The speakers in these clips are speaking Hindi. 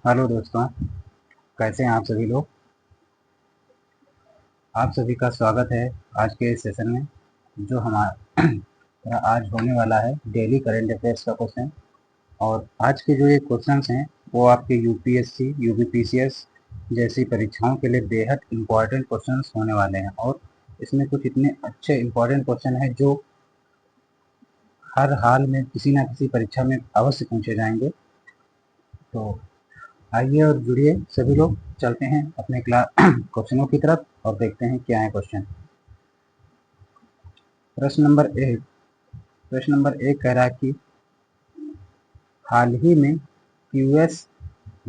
हेलो दोस्तों, कैसे हैं आप सभी लोग। आप सभी का स्वागत है आज के इस सेशन में, जो हमारा आज होने वाला है डेली करंट अफेयर्स का क्वेश्चन। और आज के जो ये क्वेश्चंस हैं वो आपके यूपीएससी यूपीपीसीएस जैसी परीक्षाओं के लिए बेहद इम्पॉर्टेंट क्वेश्चंस होने वाले हैं। और इसमें कुछ इतने अच्छे इम्पॉर्टेंट क्वेश्चन हैं जो हर हाल में किसी ना किसी परीक्षा में अवश्य पूछे जाएंगे। तो आइए और जुड़िए सभी लोग, चलते हैं अपने क्लास क्वेश्चनों की तरफ और देखते हैं क्या है क्वेश्चन। प्रश्न नंबर एक कह रहा है कि हाल ही में US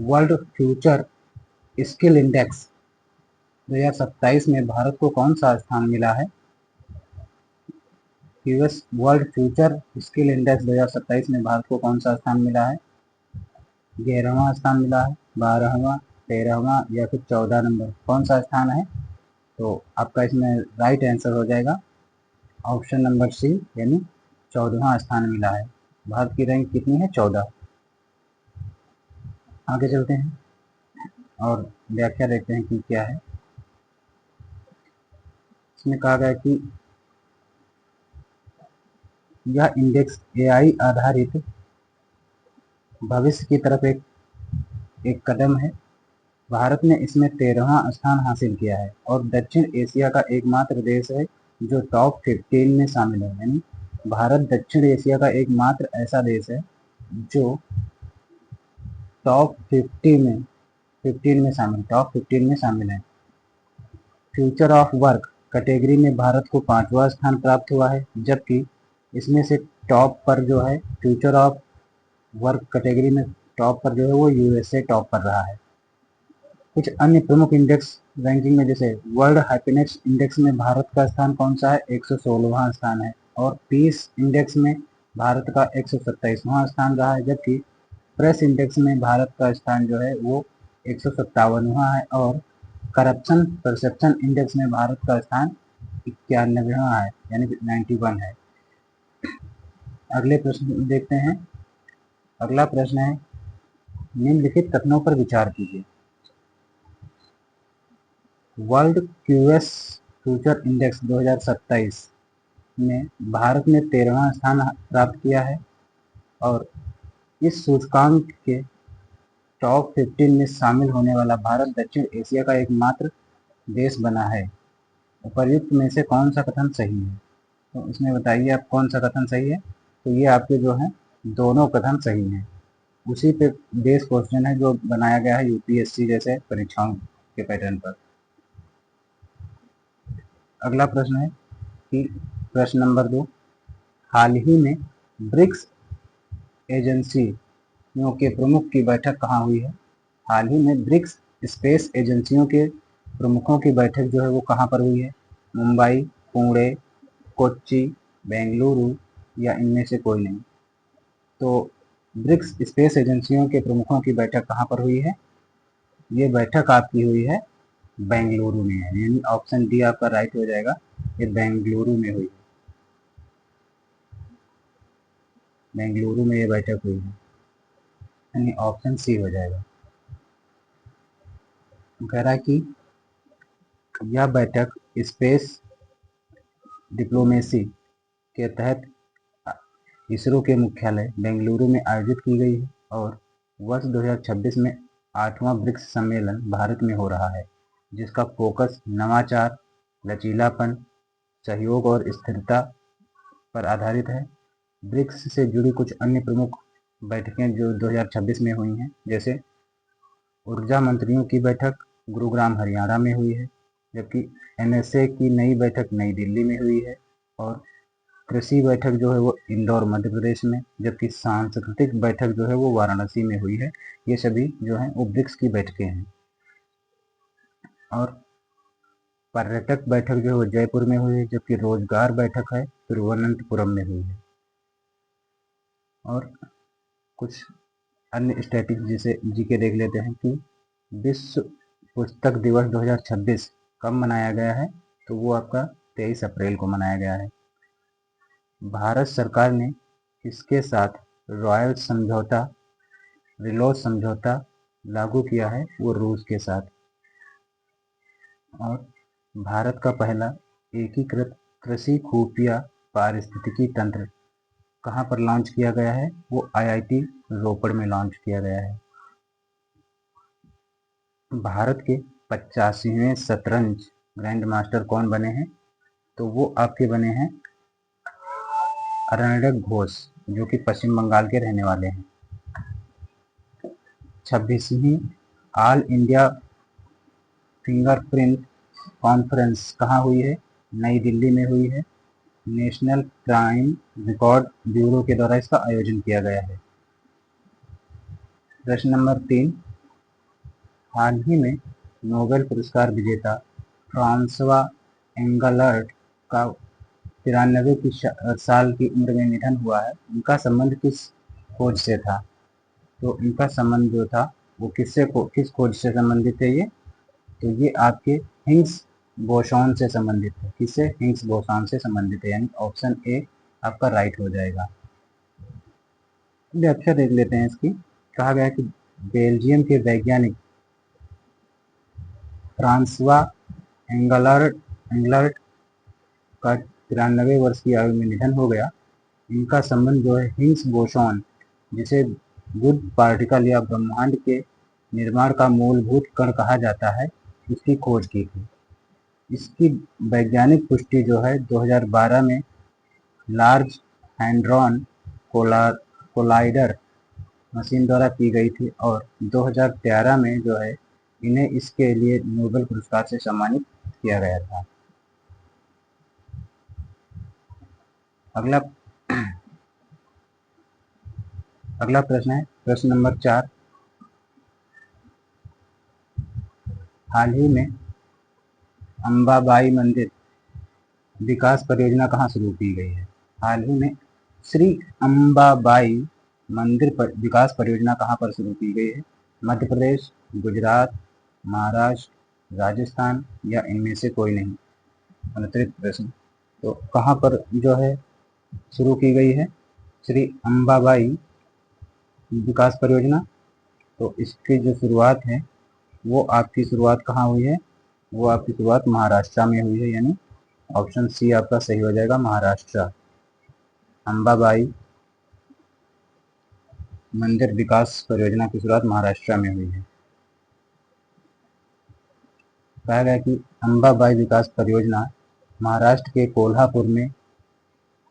world future skill index 2027 में भारत को कौन सा स्थान मिला है। US world future skill index 2027 में भारत को कौन सा स्थान मिला है। 11वां स्थान मिला है, 12वां, 13वां या फिर 14 नंबर, कौन सा स्थान है। तो आपका इसमें राइट आंसर हो जाएगा ऑप्शन नंबर सी, यानी 14वां स्थान मिला है। भारत की रैंक कितनी है, 14। आगे चलते हैं और व्याख्या देखते हैं कि क्या है। इसमें कहा गया कि यह इंडेक्स एआई आधारित भविष्य की तरफ एक कदम है। भारत ने इसमें 13वां स्थान हासिल किया है और दक्षिण एशिया का एकमात्र देश है जो टॉप 15 में शामिल है। यानी भारत दक्षिण एशिया का एकमात्र ऐसा देश है जो टॉप 15 में शामिल है। फ्यूचर ऑफ वर्क कैटेगरी में भारत को 5वां स्थान प्राप्त हुआ है, जबकि इसमें से टॉप पर जो है फ्यूचर ऑफ वर्क कैटेगरी में टॉप पर जो है वो यूएसए टॉप पर रहा है। कुछ अन्य प्रमुख इंडेक्स रैंकिंग में, जैसे वर्ल्ड हैप्पीनेस इंडेक्स में भारत का स्थान कौन सा है, 116वां स्थान है। और पीस इंडेक्स में भारत का 127वां स्थान रहा है, जबकि प्रेस इंडेक्स में भारत का स्थान जो है वो 157वां है। और करप्शन परसेप्शन इंडेक्स में भारत का स्थान 91वां है, यानी 91 है। अगले प्रश्न देखते हैं। अगला प्रश्न है, निम्नलिखित कथनों पर विचार कीजिए। वर्ल्ड क्यूएस फ्यूचर इंडेक्स 2027 में भारत ने 13वां स्थान प्राप्त किया है और इस सूचकांक के टॉप 15 में शामिल होने वाला भारत दक्षिण एशिया का एकमात्र देश बना है। उपर्युक्त में से कौन सा कथन सही है। तो इसमें बताइए आप कौन सा कथन सही है। तो ये आपके जो है दोनों कथन सही हैं। उसी पे बेस क्वेश्चन है जो बनाया गया है यूपीएससी जैसे परीक्षाओं के पैटर्न पर। अगला प्रश्न है कि प्रश्न नंबर 2, हाल ही में ब्रिक्स एजेंसियों के प्रमुख की बैठक कहाँ हुई है। हाल ही में ब्रिक्स स्पेस एजेंसियों के प्रमुखों की बैठक जो है वो कहाँ पर हुई है। मुंबई, पुणे, कोच्चि, बेंगलुरु या इनमें से कोई नहीं। तो ब्रिक्स स्पेस एजेंसियों के प्रमुखों की बैठक कहाँ पर हुई है। ये बैठक आपकी हुई है बेंगलुरु में है, यानी ऑप्शन डी आपका राइट हो जाएगा। ये बेंगलुरु में हुई है, बेंगलुरु में ये बैठक हुई है, यानी ऑप्शन सी हो जाएगा। कह रहा है कि यह बैठक स्पेस डिप्लोमेसी के तहत इसरो के मुख्यालय बेंगलुरु में आयोजित की गई है और वर्ष 2026 में 8वां ब्रिक्स सम्मेलन भारत में हो रहा है, जिसका फोकस नवाचार, लचीलापन, सहयोग और स्थिरता पर आधारित है। ब्रिक्स से जुड़ी कुछ अन्य प्रमुख बैठकें जो 2026 में हुई हैं, जैसे ऊर्जा मंत्रियों की बैठक गुरुग्राम हरियाणा में हुई है, जबकि एनएसए की नई बैठक नई दिल्ली में हुई है। और कृषि बैठक जो है वो इंदौर मध्य प्रदेश में, जबकि सांस्कृतिक बैठक जो है वो वाराणसी में हुई है। ये सभी जो है वो ब्रिक्स की बैठकें हैं। और पर्यटक बैठक जो है वो जयपुर में हुई है, जबकि रोजगार बैठक है तिरुवनंतपुरम में हुई है। और कुछ अन्य स्टैटिक्स जिसे जीके देख लेते हैं कि विश्व पुस्तक दिवस 2026 कब मनाया गया है। तो वो आपका 23 अप्रैल को मनाया गया है। भारत सरकार ने किसके साथ रॉयल समझौता, रिलो समझौता लागू किया है वो रूस के साथ। और भारत का पहला एकीकृत कृषि खुफिया पारिस्थितिकी तंत्र कहाँ पर लॉन्च किया गया है? वो आईआईटी रोपड़ में लॉन्च किया गया है। भारत के 85वें शतरंज ग्रैंड मास्टर कौन बने हैं? तो वो आपके बने हैं अरण्यक घोष, जो कि पश्चिम बंगाल के रहने वाले हैं। 26वीं ऑल इंडिया फिंगरप्रिंट कॉन्फ्रेंस कहाँ हुई है? नई दिल्ली में हुई है। नेशनल क्राइम रिकॉर्ड ब्यूरो के द्वारा इसका आयोजन किया गया है। प्रश्न नंबर 3, हाल ही में नोबेल पुरस्कार विजेता फ्रांसवा एंगलर्ट का 93 साल की उम्र में निधन हुआ है। उनका संबंध किस खोज से था? तो इनका संबंध जो था वो किस खोज से संबंधित है? ये तो ये आपके हिग्स बोसॉन से संबंधित है। किससे? हिग्स बोसॉन से संबंधित है, यानी ऑप्शन ए आपका राइट हो जाएगा। व्याख्या देख लेते हैं इसकी। कहा गया कि बेल्जियम के वैज्ञानिक फ्रांसवा एंगलर्ट का 93 वर्ष की आयु में निधन हो गया। इनका संबंध जो है हिग्स बोसॉन, जिसे गुड पार्टिकल या ब्रह्मांड के निर्माण का मूलभूत कण कहा जाता है, इसकी खोज की थी। इसकी वैज्ञानिक पुष्टि जो है 2012 में लार्ज हैंड्रॉन कोलाइडर मशीन द्वारा की गई थी और 2013 में जो है इन्हें इसके लिए नोबेल पुरस्कार से सम्मानित किया गया था। अगला प्रश्न है प्रश्न नंबर 4, हाल ही में अंबाबाई मंदिर विकास परियोजना कहाँ शुरू की गई है? हाल ही में श्री अंबाबाई मंदिर पर विकास परियोजना कहाँ पर शुरू की गई है? मध्य प्रदेश, गुजरात, महाराष्ट्र, राजस्थान या इनमें से कोई नहीं? अनुत्तरित प्रश्न। तो कहाँ पर जो है शुरू की गई है श्री अंबाबाई विकास परियोजना? तो इसकी जो शुरुआत है वो आपकी शुरुआत कहाँ हुई है? वो आपकी शुरुआत महाराष्ट्र में हुई है, यानी ऑप्शन सी आपका सही हो जाएगा, महाराष्ट्र। अंबाबाई मंदिर विकास परियोजना की शुरुआत महाराष्ट्र में हुई है। कहा गया कि अंबाबाई विकास परियोजना महाराष्ट्र के कोल्हापुर में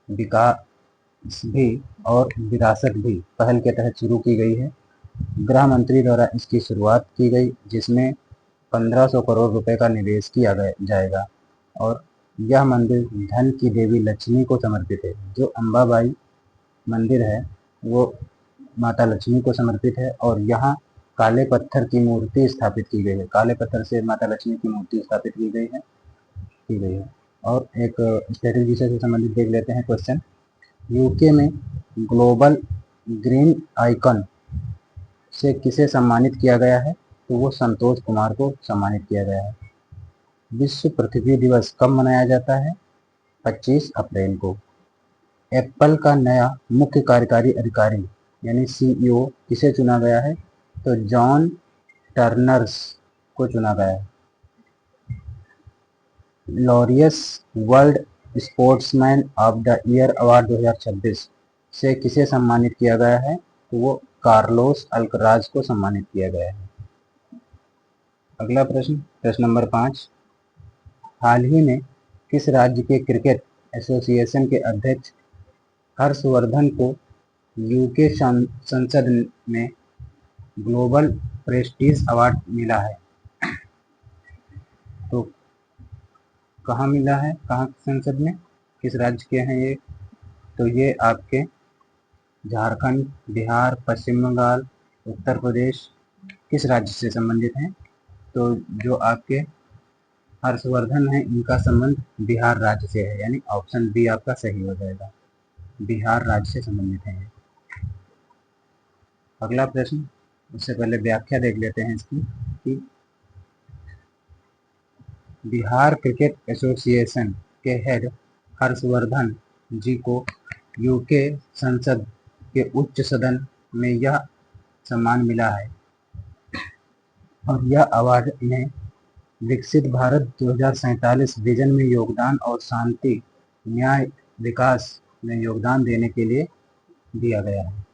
विकास भी और विरासत भी पहल के तहत शुरू की गई है। गृह मंत्री द्वारा इसकी शुरुआत की गई, जिसमें 1500 करोड़ रुपए का निवेश किया जाएगा और यह मंदिर धन की देवी लक्ष्मी को समर्पित है। जो अंबाबाई मंदिर है वो माता लक्ष्मी को समर्पित है और यहाँ काले पत्थर की मूर्ति स्थापित की गई है। काले पत्थर से माता लक्ष्मी की मूर्ति स्थापित की गई है। और एक स्ट्रेटेजी से संबंधित देख लेते हैं क्वेश्चन। यूके में ग्लोबल ग्रीन आइकन से किसे सम्मानित किया गया है? तो वो संतोष कुमार को सम्मानित किया गया है। विश्व पृथ्वी दिवस कब मनाया जाता है? 25 अप्रैल को। एप्पल का नया मुख्य कार्यकारी अधिकारी यानी सीईओ किसे चुना गया है? तो जॉन टर्नर्स को चुना गया है। Laureus world sportsman of the year award 2026 से किसे सम्मानित किया गया है? तो वो कार्लोस अल्कराज को सम्मानित किया गया है। अगला प्रश्न, प्रश्न नंबर 5, हाल ही में किस राज्य के क्रिकेट एसोसिएशन के अध्यक्ष हर्षवर्धन को यूके संसद में ग्लोबल प्रेस्टीज अवार्ड मिला है? तो कहाँ मिला है, कहाँ संसद में, किस राज्य के हैं ये? तो ये आपके झारखंड, बिहार, पश्चिम बंगाल, उत्तर प्रदेश, किस राज्य से संबंधित हैं? तो जो आपके हर्षवर्धन है इनका संबंध बिहार राज्य से है, यानी ऑप्शन बी आपका सही हो जाएगा, बिहार राज्य से संबंधित है। अगला प्रश्न, उससे पहले व्याख्या देख लेते हैं इसकी कि बिहार क्रिकेट एसोसिएशन के हेड हर्षवर्धन जी को यूके संसद के उच्च सदन में यह सम्मान मिला है। और यह अवार्ड इन्हें विकसित भारत 2047 विजन में योगदान और शांति, न्याय, विकास में योगदान देने के लिए दिया गया है।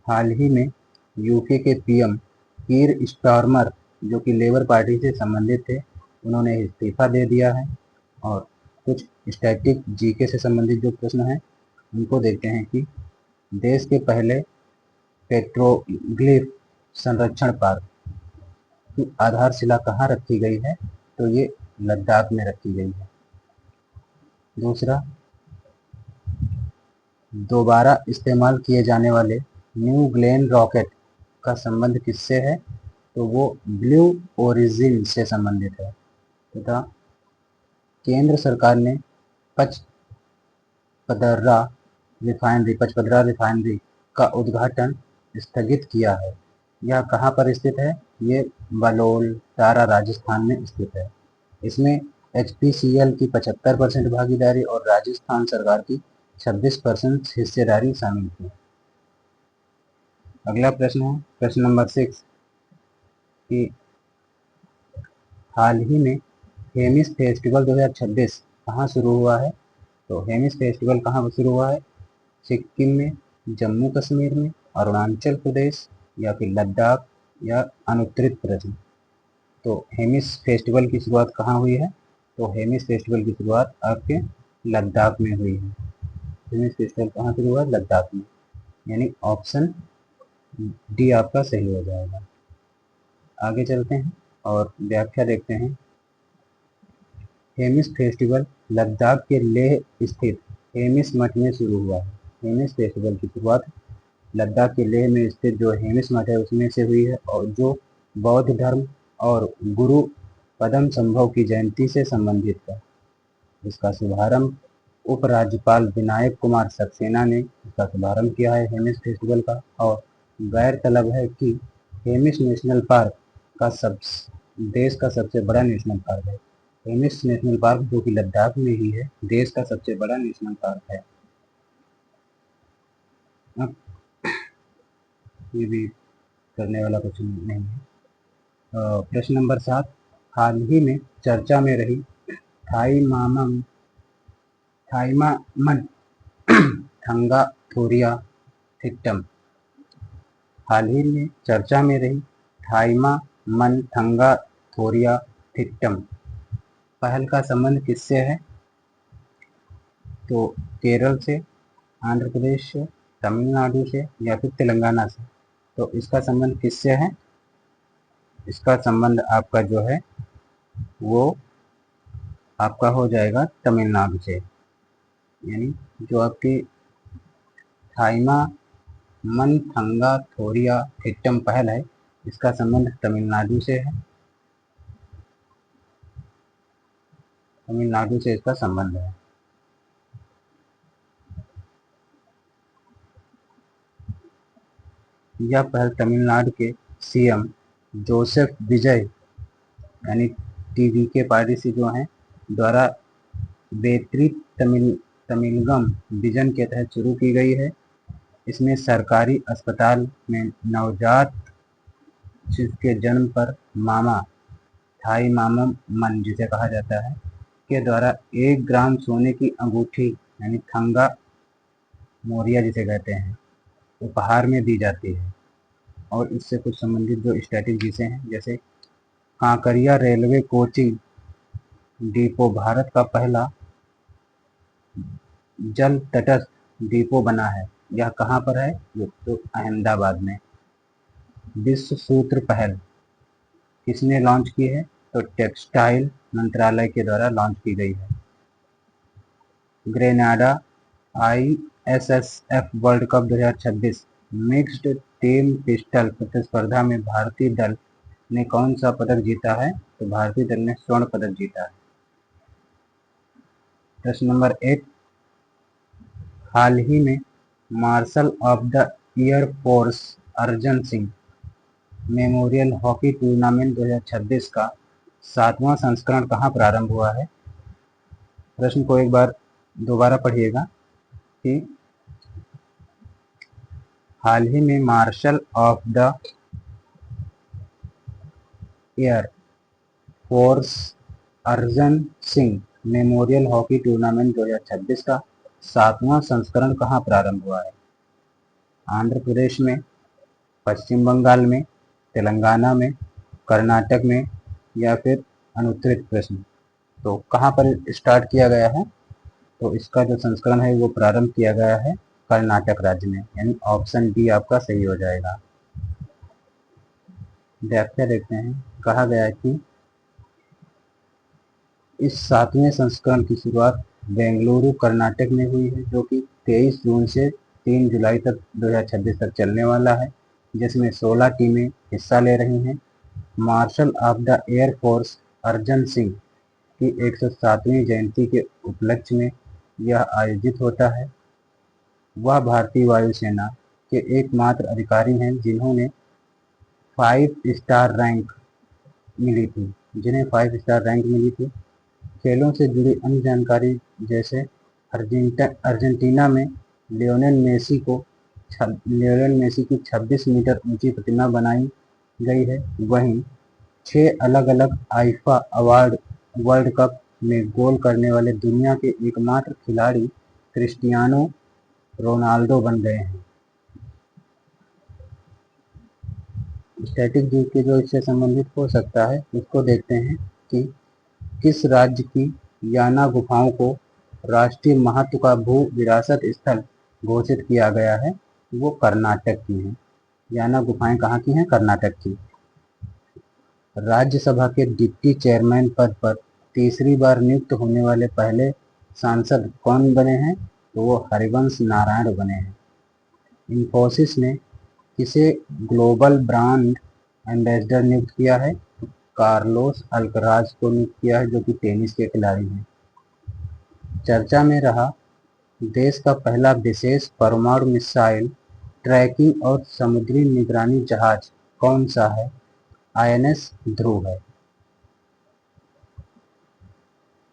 हाल ही में यूके के पीएम कीर स्टारमर, जो कि लेबर पार्टी से संबंधित थे, उन्होंने इस्तीफा दे दिया है। और कुछ स्टैटिक जीके से संबंधित जो प्रश्न हैं उनको देखते हैं कि देश के पहले पेट्रोग्लिफ संरक्षण पार्क की आधारशिला कहाँ रखी गई है, तो ये लद्दाख में रखी गई है। दूसरा, दोबारा इस्तेमाल किए जाने वाले न्यू ग्लेन रॉकेट का संबंध किससे है, तो वो ब्लू ओरिजिन से संबंधित है। तथा केंद्र सरकार ने पचपदरा रिफाइनरी का उद्घाटन स्थगित किया है। यह कहाँ पर स्थित है, ये बलोल तारा राजस्थान में स्थित है। इसमें HPCL की 75% भागीदारी और राजस्थान सरकार की 26% हिस्सेदारी शामिल थी। अगला प्रश्न है प्रश्न नंबर 6 कि हाल ही में हेमिस फेस्टिवल 2026 कहाँ शुरू हुआ है, तो हेमिस फेस्टिवल कहाँ शुरू हुआ है, सिक्किम में, जम्मू कश्मीर में, अरुणाचल प्रदेश या फिर लद्दाख या अनुत्तरित प्रदेश। तो हेमिस फेस्टिवल की शुरुआत कहाँ हुई है, तो हेमिस फेस्टिवल की शुरुआत आपके लद्दाख में हुई है। हेमिस फेस्टिवल कहाँ शुरू हुआ है, लद्दाख में, यानी ऑप्शन डी आपका सही हो जाएगा। आगे चलते हैं और व्याख्या देखते हैं। हेमिस फेस्टिवल लद्दाख के लेह स्थित हेमिस मठ में शुरू हुआ है। हेमिस फेस्टिवल की शुरुआत लद्दाख के लेह में स्थित जो हेमिस मठ है उसमें से हुई है, और जो बौद्ध धर्म और गुरु पदम संभव की जयंती से संबंधित है। इसका शुभारंभ उपराज्यपाल विनायक कुमार सक्सेना ने इसका शुभारंभ किया है हेमिस फेस्टिवल का। और गौरतलब है कि हेमिस नेशनल पार्क का देश का सबसे बड़ा नेशनल पार्क है। हेमिस नेशनल पार्क जो कि लद्दाख में ही है, देश का सबसे बड़ा नेशनल पार्क है। अब ये भी करने वाला कुछ नहीं है। प्रश्न नंबर 7, हाल ही में चर्चा में रही थाइमामन थंगाथोरिया थिट्टम। हाल ही में चर्चा में रही थाइमामन थंगाथोरिया थिट्टम पहल का संबंध किससे है, तो केरल से, आंध्र प्रदेश से, तमिलनाडु से या फिर तेलंगाना से। तो इसका संबंध किससे है, इसका संबंध आपका जो है वो आपका हो जाएगा तमिलनाडु से। यानी जो आपकी थाइमामन थंगाथोरिया थिट्टम पहल है, इसका संबंध तमिलनाडु से है। तमिलनाडु से इसका संबंध है। यह पहल तमिलनाडु के सीएम जोसेफ विजय यानी TVK पार्टी से जो है द्वारा बेतरी तमिलगम विजन के तहत शुरू की गई है। इसमें सरकारी अस्पताल में नवजात शिशु के जन्म पर मामा थाइमामन जिसे कहा जाता है के द्वारा 1 ग्राम सोने की अंगूठी यानी थंगा मोरिया जिसे कहते हैं उपहार में दी जाती है। और इससे कुछ संबंधित जो स्टैटिक चीजें हैं, जैसे Kankaria railway coaching depot Bharat का पहला जल तटस्थ डिपो बना है। यह कहाँ पर है, तो अहमदाबाद में। विश्व सूत्र पहल किसने लॉन्च की है, तो टेक्सटाइल मंत्रालय के द्वारा लॉन्च की गई है। Grenada ISSF world cup 2026 mixed team pistol प्रतिस्पर्धा में भारतीय दल ने कौन सा पदक जीता है, तो भारतीय दल ने स्वर्ण पदक जीता है। प्रश्न नंबर 8, हाल ही में marshal of the air force Arjan Singh memorial hockey tournament 2026 का 7वां संस्करण कहाँ प्रारंभ हुआ है। प्रश्न को एक बार दोबारा पढ़िएगा कि हाल ही में marshal of the air force Arjan Singh memorial hockey tournament 2026 का 7वां संस्करण कहाँ प्रारंभ हुआ है? आंध्र प्रदेश में, पश्चिम बंगाल में, तेलंगाना में, कर्नाटक में या फिर अनुत्तरित प्रश्न। तो कहाँ पर स्टार्ट किया गया है? तो इसका जो संस्करण है वो प्रारंभ किया गया है कर्नाटक राज्य में, यानी ऑप्शन डी आपका सही हो जाएगा। व्याख्या देखते हैं। कहा गया है कि इस 7वें संस्करण की शुरुआत बेंगलुरु कर्नाटक में हुई है, जो कि 23 जून से 3 जुलाई तक 2026 तक चलने वाला है, जिसमें 16 टीमें हिस्सा ले रही हैं। Marshal of the air force Arjan Singh की 107वीं जयंती के उपलक्ष्य में यह आयोजित होता है। वह भारतीय वायुसेना के एकमात्र अधिकारी हैं जिन्हें 5 स्टार रैंक मिली थी। खेलों से जुड़ी अन्य जानकारी जैसे अर्जेंटीना में लियोनेल मेसी की 26 मीटर ऊंची प्रतिमा बनाई गई है। वहीं 6 अलग अलग आईफा अवार्ड वर्ल्ड कप में गोल करने वाले दुनिया के एकमात्र खिलाड़ी क्रिस्टियानो रोनाल्डो बन गए हैं। स्टैटिक जीके जो इससे संबंधित हो सकता है उसको देखते हैं कि किस राज्य की याना गुफाओं को राष्ट्रीय महत्व का भू विरासत स्थल घोषित किया गया है? वो कर्नाटक की हैं। याना गुफाएं कहाँ की हैं? कर्नाटक की। राज्यसभा के डिप्टी चेयरमैन पद पर तीसरी बार नियुक्त होने वाले पहले सांसद कौन बने हैं? तो वो हरिवंश नारायण बने हैं। इन्फोसिस ने किसे ग्लोबल ब्रांड एम्बेसडर नियुक्त किया है? कार्लोस अल्कराज को नियुक्त किया है, जो कि टेनिस के खिलाड़ी हैं। चर्चा में रहा देश का पहला विशेष परमाणु मिसाइल ट्रैकिंग और समुद्री निगरानी जहाज कौन सा है? आईएनएस ध्रुव है।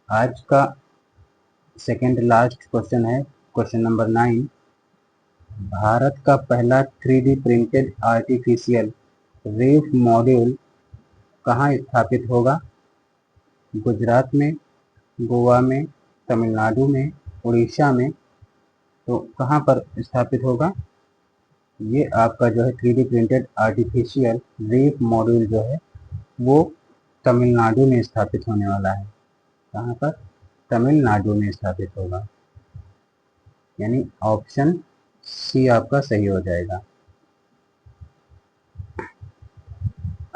आज का सेकेंड लास्ट क्वेश्चन है क्वेश्चन नंबर 9। भारत का पहला 3D printed artificial reef module कहाँ स्थापित होगा? गुजरात में, गोवा में, तमिलनाडु में, उड़ीसा में। तो कहाँ पर स्थापित होगा? ये आपका जो है 3D printed artificial reef module जो है वो तमिलनाडु में स्थापित होने वाला है। कहाँ पर? तमिलनाडु में स्थापित होगा, यानी ऑप्शन सी आपका सही हो जाएगा।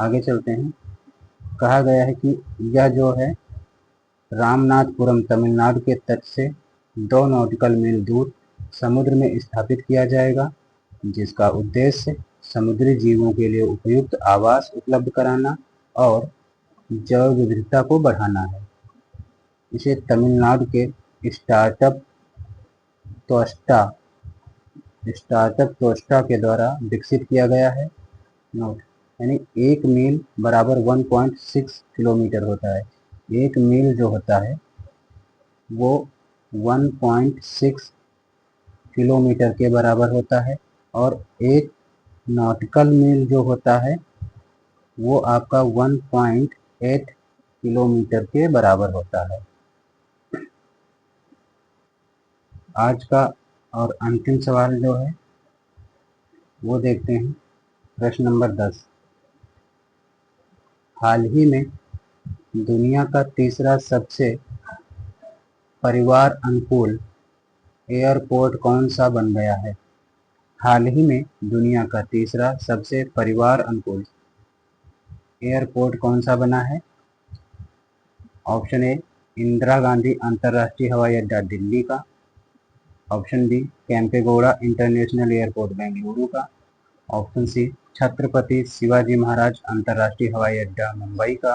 आगे चलते हैं। कहा गया है कि यह जो है रामनाथपुरम तमिलनाडु के तट से 2 नॉटिकल मील दूर समुद्र में स्थापित किया जाएगा, जिसका उद्देश्य समुद्री जीवों के लिए उपयुक्त आवास उपलब्ध कराना और जैव विविधता को बढ़ाना है। इसे तमिलनाडु के स्टार्टअप टोस्टा के द्वारा विकसित किया गया है। नोट, यानी 1 मील बराबर 1.6 किलोमीटर होता है। 1 मील जो होता है वो 1.6 किलोमीटर के बराबर होता है और 1 नॉटिकल मील जो होता है वो आपका 1.8 किलोमीटर के बराबर होता है। आज का और अंतिम सवाल जो है वो देखते हैं। प्रश्न नंबर 10। हाल ही में दुनिया का तीसरा सबसे परिवार अनुकूल एयरपोर्ट कौन सा बन गया है? हाल ही में दुनिया का तीसरा सबसे परिवार अनुकूल एयरपोर्ट कौन सा बना है? ऑप्शन ए इंदिरा गांधी अंतर्राष्ट्रीय हवाई अड्डा दिल्ली का। Option B Kempegowda international airport Bengaluru का। ऑप्शन सी छत्रपति शिवाजी महाराज अंतर्राष्ट्रीय हवाई अड्डा मुंबई का।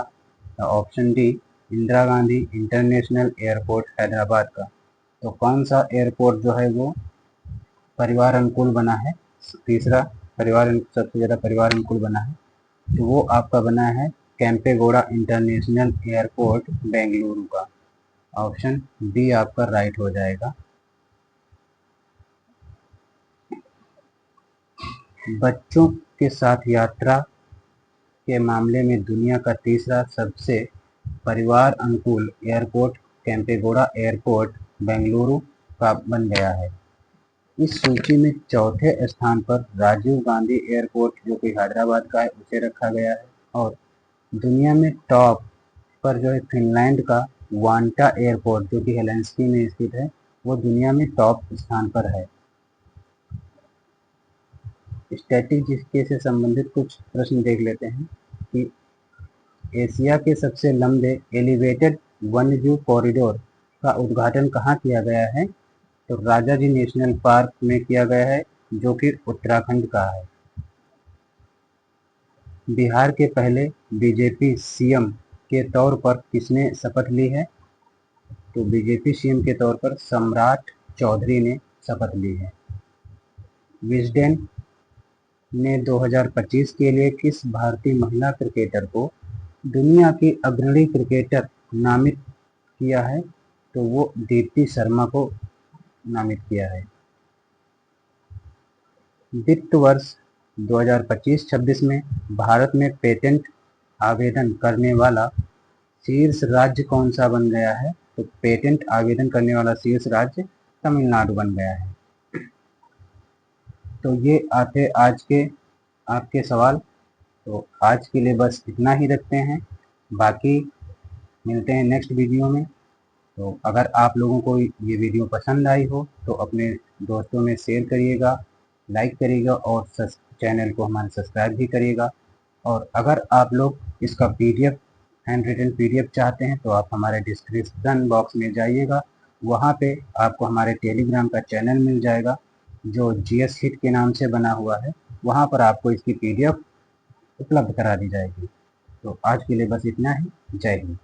Option D Indira Gandhi international airport Hyderabad का। तो कौन सा एयरपोर्ट जो है वो परिवार अनुकूल बना है? तीसरा सबसे ज़्यादा परिवार अनुकूल बना है, तो वो आपका बना है कैंपेगौड़ा इंटरनेशनल एयरपोर्ट बेंगलुरु का। ऑप्शन बी आपका राइट हो जाएगा। बच्चों के साथ यात्रा के मामले में दुनिया का तीसरा सबसे परिवार अनुकूल एयरपोर्ट केम्पेगौड़ा एयरपोर्ट बेंगलुरु का बन गया है। इस सूची में चौथे स्थान पर राजीव गांधी एयरपोर्ट जो कि हैदराबाद का है उसे रखा गया है, और दुनिया में टॉप पर जो है फिनलैंड का वांटा एयरपोर्ट जो कि हेलेंसिकी में स्थित है वो दुनिया में टॉप स्थान पर है। स्टैटिक जीके से संबंधित कुछ प्रश्न देख लेते हैं कि एशिया के सबसे लंबे एलिवेटेड वन्यजीव कॉरिडोर का उद्घाटन कहाँ किया गया है, तो राजाजी नेशनल पार्क में किया गया है जो कि उत्तराखंड का है। बिहार के पहले बीजेपी सीएम के तौर पर किसने शपथ ली है, तो बीजेपी सीएम के तौर पर सम्राट चौधरी ने शपथ ली है। विजडन ने 2025 के लिए किस भारतीय महिला क्रिकेटर को दुनिया की अग्रणी क्रिकेटर नामित किया है, तो वो दीप्ति शर्मा को नामित किया है। वित्त वर्ष 2025-26 में भारत में पेटेंट आवेदन करने वाला शीर्ष राज्य कौन सा बन गया है, तो पेटेंट आवेदन करने वाला शीर्ष राज्य तमिलनाडु बन गया है। तो ये आते आज के आपके सवाल। तो आज के लिए बस इतना ही रखते हैं, बाकी मिलते हैं नेक्स्ट वीडियो में। तो अगर आप लोगों को ये वीडियो पसंद आई हो तो अपने दोस्तों में शेयर करिएगा, लाइक करिएगा और चैनल को हमारे सब्सक्राइब भी करिएगा। और अगर आप लोग इसका पीडीएफ हैंड रिटन पीडीएफ चाहते हैं तो आप हमारे डिस्क्रिप्शन बॉक्स में जाइएगा, वहाँ पे आपको हमारे टेलीग्राम का चैनल मिल जाएगा जो जीएस हिट के नाम से बना हुआ है, वहाँ पर आपको इसकी पीडीएफ उपलब्ध करा दी जाएगी। तो आज के लिए बस इतना ही। जय हिंद।